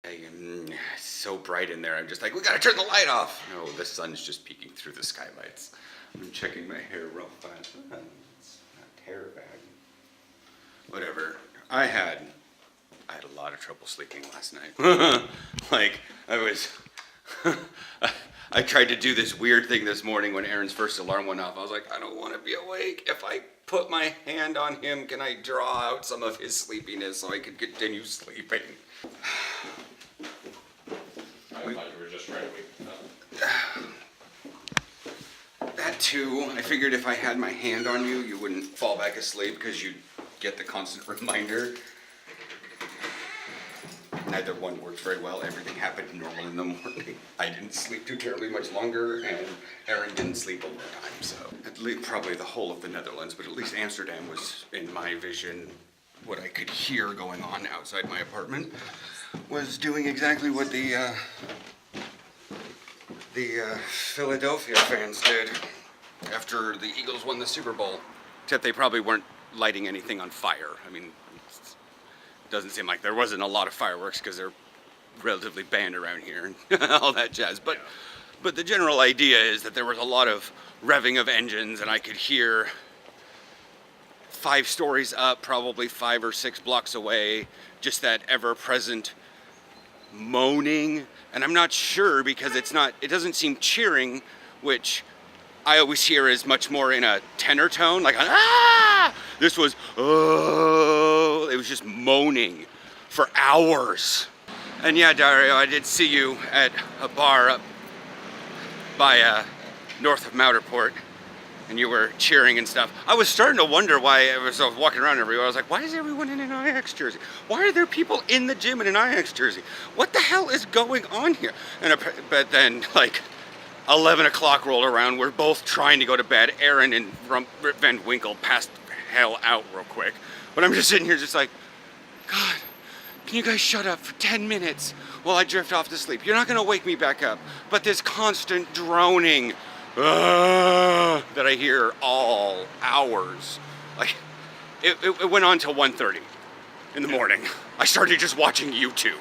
It's so bright in there. I'm just like, we gotta turn the light off. No, the sun's just peeking through the skylights. I'm checking my hair real fast. It's not hair bag. Whatever. I had a lot of trouble sleeping last night. Like, I tried to do this weird thing this morning when Aaron's first alarm went off. I was like, I don't want to be awake. If I put my hand on him, can I draw out some of his sleepiness so I could continue sleeping? I thought you were just trying to wake up. That too. I figured if I had my hand on you, you wouldn't fall back asleep because you'd get the constant reminder. Neither one worked very well. Everything happened normal in the morning. I didn't sleep too terribly much longer, and Aaron didn't sleep a long time. So at least probably the whole of the Netherlands, but at least Amsterdam was in my vision. What I could hear going on outside my apartment was doing exactly what the Philadelphia fans did after the Eagles won the Super Bowl. Except they probably weren't lighting anything on fire. I mean, it doesn't seem like there wasn't a lot of fireworks because they're relatively banned around here and all that jazz. But the general idea is that there was a lot of revving of engines, and I could hear 5 stories up, probably 5 or 6 blocks away, just that ever-present moaning. And I'm not sure because it doesn't seem cheering, which I always hear is much more in a tenor tone, like ah! This was, oh, it was just moaning for hours. And yeah, Dario, I did see you at a bar up by north of Mouterport, and you were cheering and stuff. I was starting to wonder why I was walking around everywhere. I was like, why is everyone in an Ajax jersey? Why are there people in the gym in an Ajax jersey? What the hell is going on here? But then, like, 11 o'clock rolled around. We're both trying to go to bed. Aaron and Rip Van Winkle passed hell out real quick. But I'm just sitting here just like, God, can you guys shut up for 10 minutes while I drift off to sleep? You're not going to wake me back up. But this constant droning that I hear all hours. Like, it went on till 1:30 in the morning. I started just watching YouTube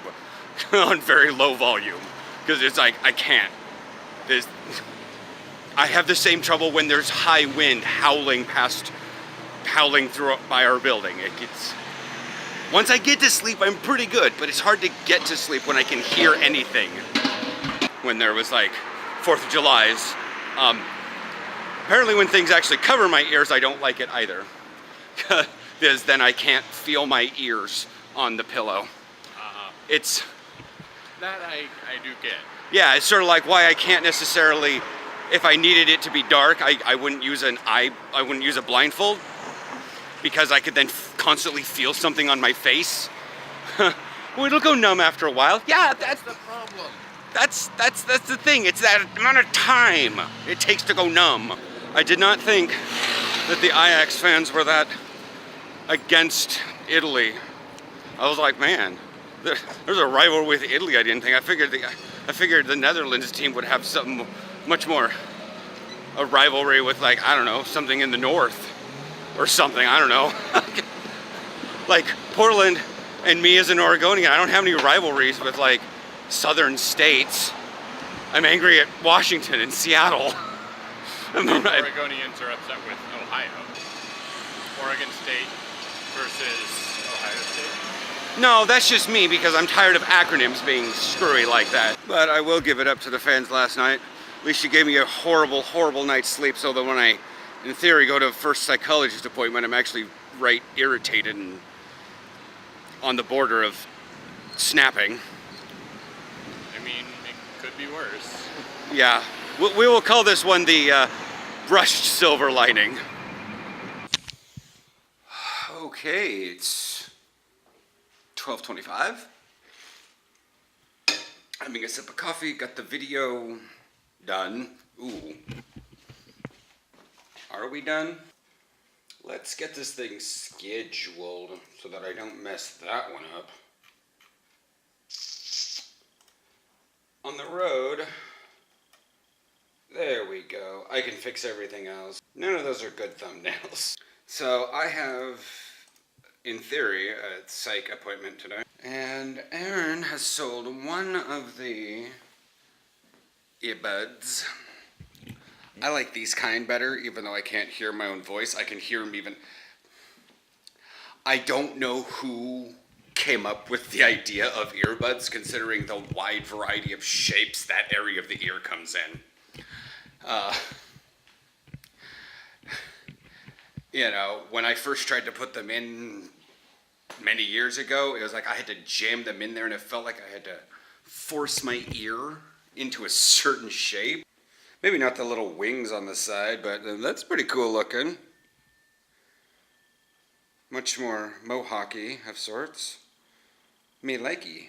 on very low volume because it's like, I can't. I have the same trouble when there's high wind howling through by our building. Once I get to sleep, I'm pretty good, but it's hard to get to sleep when I can hear anything. When there was like 4th of July's, apparently when things actually cover my ears, I don't like it either. Because then I can't feel my ears on the pillow. It's... That I do get. Yeah, it's sort of like why I can't necessarily, if I needed it to be dark, I wouldn't use I wouldn't use a blindfold because I could then constantly feel something on my face. Well, it'll go numb after a while. Yeah, that's the problem. That's the thing. It's that amount of time it takes to go numb. I did not think that the Ajax fans were that against Italy. I was like, man, there's a rival with Italy. I didn't think. I figured the Netherlands team would have something much more, a rivalry with, like, I don't know, something in the north or something. I don't know. Like Portland and me as an Oregonian, I don't have any rivalries with like southern states. I'm angry at Washington and Seattle. Oregonians are upset with Ohio. Oregon State versus Ohio State. No, that's just me because I'm tired of acronyms being screwy like that. But I will give it up to the fans last night. At least you gave me a horrible, horrible night's sleep so that when I, in theory, go to a first psychologist appointment, I'm actually right irritated and on the border of snapping. I mean, it could be worse. Yeah. We will call this one the brushed silver lining. Okay, it's 12:25. Having a sip of coffee, got the video done. Ooh. Are we done? Let's get this thing scheduled so that I don't mess that one up. On the road. There we go. I can fix everything else. None of those are good thumbnails. So I have, in theory, a psych appointment today. And Aaron has sold one of the earbuds. I like these kind better, even though I can't hear my own voice. I can hear them even. I don't know who came up with the idea of earbuds, considering the wide variety of shapes that area of the ear comes in. You know, when I first tried to put them in many years ago, it was like I had to jam them in there, and it felt like I had to force my ear into a certain shape. Maybe not the little wings on the side, but that's pretty cool looking. Much more mohawky of sorts. Me likey.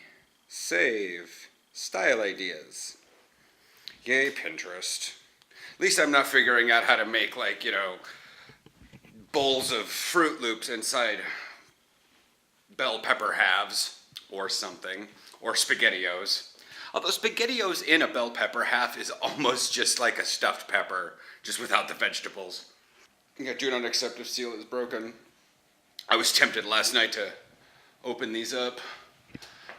Save. Style ideas. Yay, Pinterest. At least I'm not figuring out how to make, like, you know, bowls of Fruit Loops inside bell pepper halves or something. Or SpaghettiOs. Although SpaghettiOs in a bell pepper half is almost just like a stuffed pepper, just without the vegetables. Yeah, do not accept if seal is broken. I was tempted last night to open these up.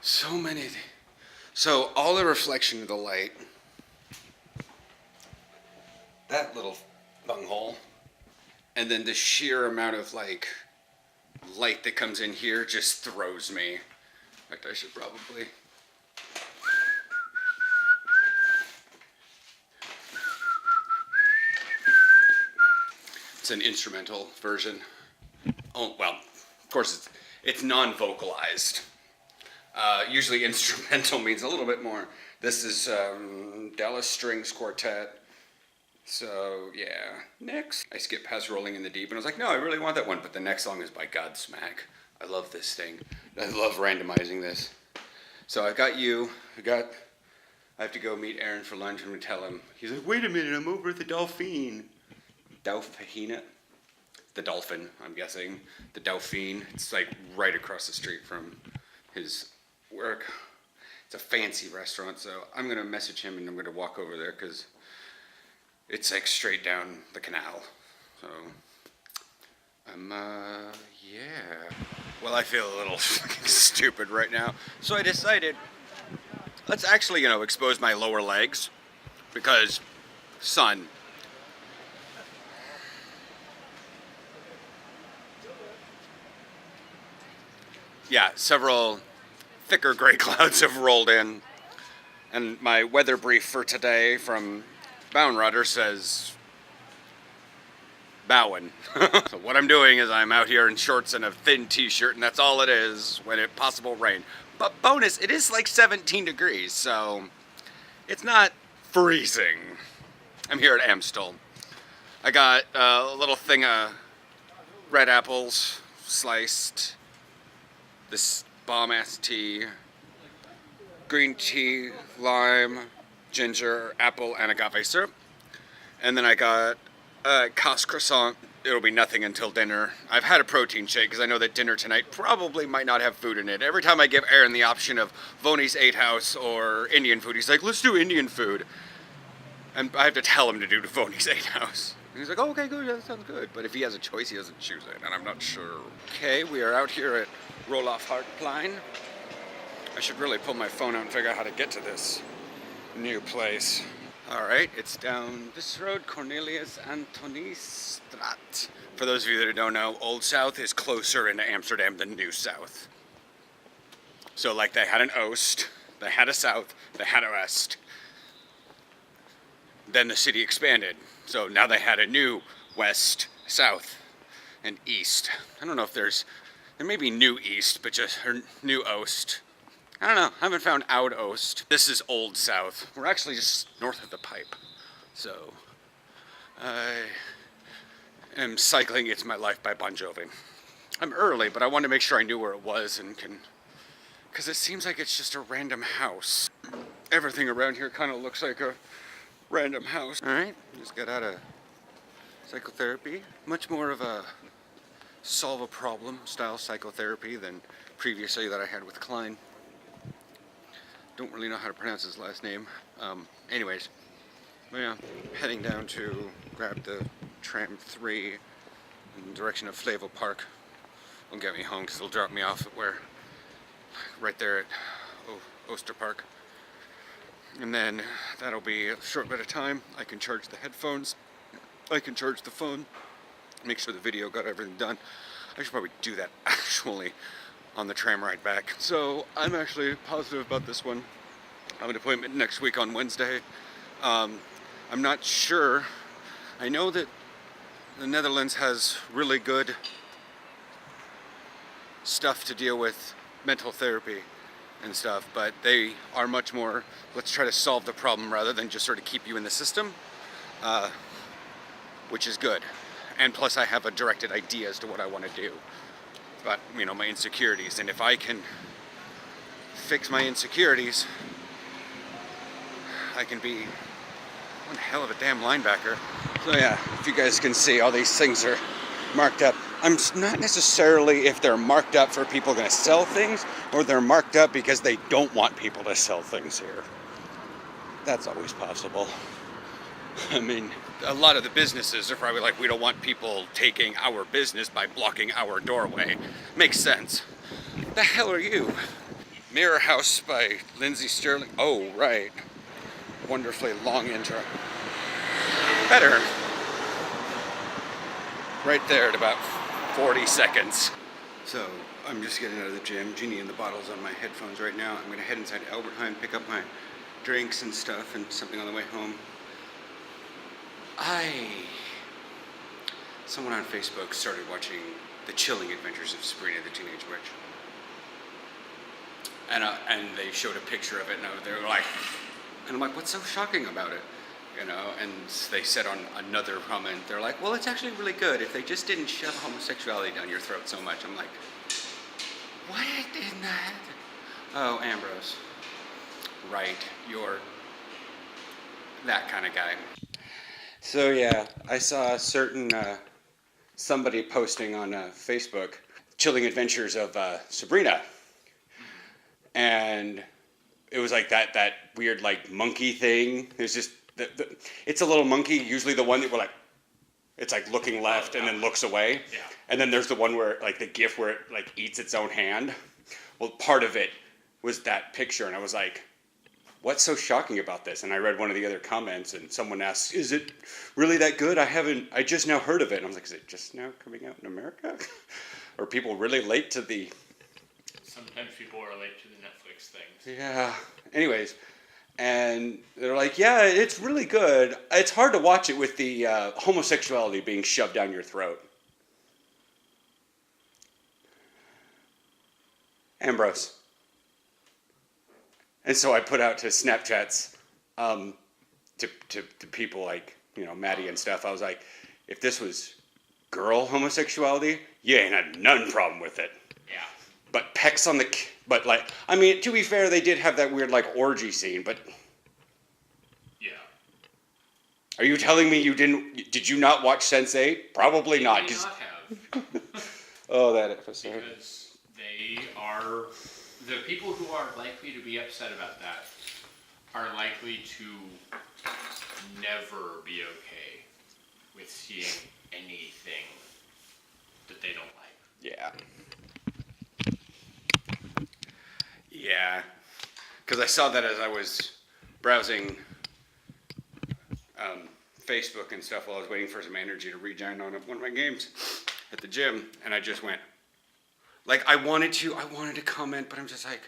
So many. So all the reflection of the light. That little bunghole. And then the sheer amount of like light that comes in here just throws me. In fact, I should probably. It's an instrumental version. Oh, well, of course it's non-vocalized. Usually instrumental means a little bit more. This is Dallas Strings Quartet. So, yeah. Next. I skipped past Rolling in the Deep and I was like, no, I really want that one. But the next song is by Godsmack. I love this thing. I love randomizing this. So I got you. I have to go meet Aaron for lunch and we tell him. He's like, wait a minute, I'm over at the Dolphin. Dolphina? The Dolphin, I'm guessing. The Dauphine. It's like right across the street from his work. It's a fancy restaurant, so I'm going to message him and I'm going to walk over there because it's like straight down the canal. So, yeah. Well, I feel a little fucking stupid right now. So I decided, let's actually, expose my lower legs because sun. Yeah, several thicker gray clouds have rolled in. And my weather brief for today from Boundrudder says bowing. So what I'm doing is I'm out here in shorts and a thin t-shirt, and that's all it is when it possible rain. But bonus, it is like 17 degrees, so it's not freezing. I'm here at Amstel. I got a little thing of red apples sliced. This bomb-ass tea, green tea, lime, ginger, apple, and agave syrup. And then I got a Cos croissant. It'll be nothing until dinner. I've had a protein shake because I know that dinner tonight probably might not have food in it. Every time I give Aaron the option of Voni's 8 House or Indian food, he's like, let's do Indian food. And I have to tell him to do Voni's 8 House. And he's like, oh, okay, good, that sounds good. But if he has a choice, he doesn't choose it, and I'm not sure. Okay, we are out here at Roloff Hartplein. I should really pull my phone out and figure out how to get to this new place. All right, it's down this road, Cornelius Antonistraat. For those of you that don't know, Old South is closer into Amsterdam than New South. So, like, they had an Oost, they had a South, they had a West. Then the city expanded. So now they had a new West, South, and East. I don't know if there may be New East, but or New Oost. I don't know. I haven't found Oud Oost. This is Old South. We're actually just north of the pipe. So, I am cycling It's My Life by Bon Jovi. I'm early, but I wanted to make sure I knew where it was because it seems like it's just a random house. Everything around here kind of looks like a random house. All right, just got out of psychotherapy. Much more of a solve a problem style psychotherapy than previously that I had with Klein. Don't really know how to pronounce his last name. Anyways, yeah, heading down to grab the tram 3 in the direction of Flavel Park. Won't get me home because it'll drop me off at where right there at Oster Park. And then that'll be a short bit of time. I can charge the headphones. I can charge the phone. Make sure the video got everything done. I should probably do that actually on the tram ride back. So I'm actually positive about this one. I have an appointment next week on Wednesday. I'm not sure. I know that the Netherlands has really good stuff to deal with mental therapy and stuff, but they are much more, let's try to solve the problem rather than just sort of keep you in the system, which is good. And plus I have a directed idea as to what I want to do. But, you know, my insecurities, and if I can fix my insecurities, I can be one hell of a damn linebacker. So yeah, if you guys can see, all these things are marked up. I'm not necessarily if they're marked up for people going to sell things, or they're marked up because they don't want people to sell things here. That's always possible. I mean, a lot of the businesses are probably like, we don't want people taking our business by blocking our doorway. Makes sense. The hell are you? Mirror House by Lindsay Sterling. Oh, right. Wonderfully long intro. Better. Right there at about 40 seconds. So, I'm just getting out of the gym. Genie in the bottle's on my headphones right now. I'm going to head inside Albertheim, pick up my drinks and stuff and something on the way home. Someone on Facebook started watching The Chilling Adventures of Sabrina the Teenage Witch. And they showed a picture of it, and they were like, and I'm like, what's so shocking about it? You know, and they said on another comment, they're like, well, it's actually really good if they just didn't shove homosexuality down your throat so much. I'm like, what in that? Oh, Ambrose. Right, you're that kind of guy. So yeah, I saw a certain somebody posting on Facebook, Chilling Adventures of Sabrina, and it was like that weird like monkey thing. It's just it's a little monkey, usually the one that we're like, it's like looking left and then looks away. Yeah. And then there's the one where like the GIF where it like eats its own hand. Well, part of it was that picture, and I was like, what's so shocking about this? And I read one of the other comments, and someone asked, is it really that good? I just now heard of it. And I was like, is it just now coming out in America? Are people really late to the... Sometimes people are late to the Netflix things. Yeah. Anyways, and they're like, yeah, it's really good. It's hard to watch it with the homosexuality being shoved down your throat. Ambrose. And so I put out to Snapchats to people like, you know, Maddie and stuff. I was like, if this was girl homosexuality, you ain't had none problem with it. Yeah. But pecs on the... But, like, I mean, to be fair, they did have that weird, like, orgy scene, but... Yeah. Are you telling me you didn't... Did you not watch Sense8? Probably not. They may not have. Oh, that episode. Because they are... The people who are likely to be upset about that are likely to never be okay with seeing anything that they don't like. Yeah. Yeah. Because I saw that as I was browsing Facebook and stuff while I was waiting for some energy to rejoin on one of my games at the gym, and I just went... Like, I wanted to comment, but I'm just like,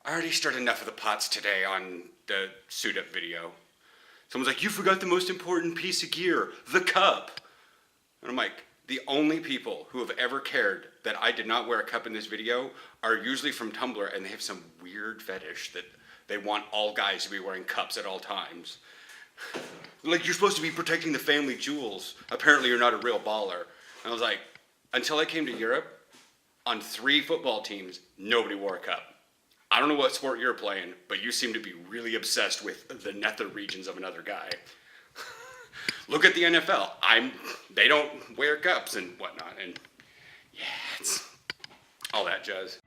I already stirred enough of the pots today on the suit-up video. Someone's like, you forgot the most important piece of gear, the cup. And I'm like, the only people who have ever cared that I did not wear a cup in this video are usually from Tumblr, and they have some weird fetish that they want all guys to be wearing cups at all times. Like, you're supposed to be protecting the family jewels. Apparently you're not a real baller. And I was like, until I came to Europe, on 3 football teams, nobody wore a cup. I don't know what sport you're playing, but you seem to be really obsessed with the nether regions of another guy. Look at the NFL. They don't wear cups and whatnot, and yeah, it's all that jazz.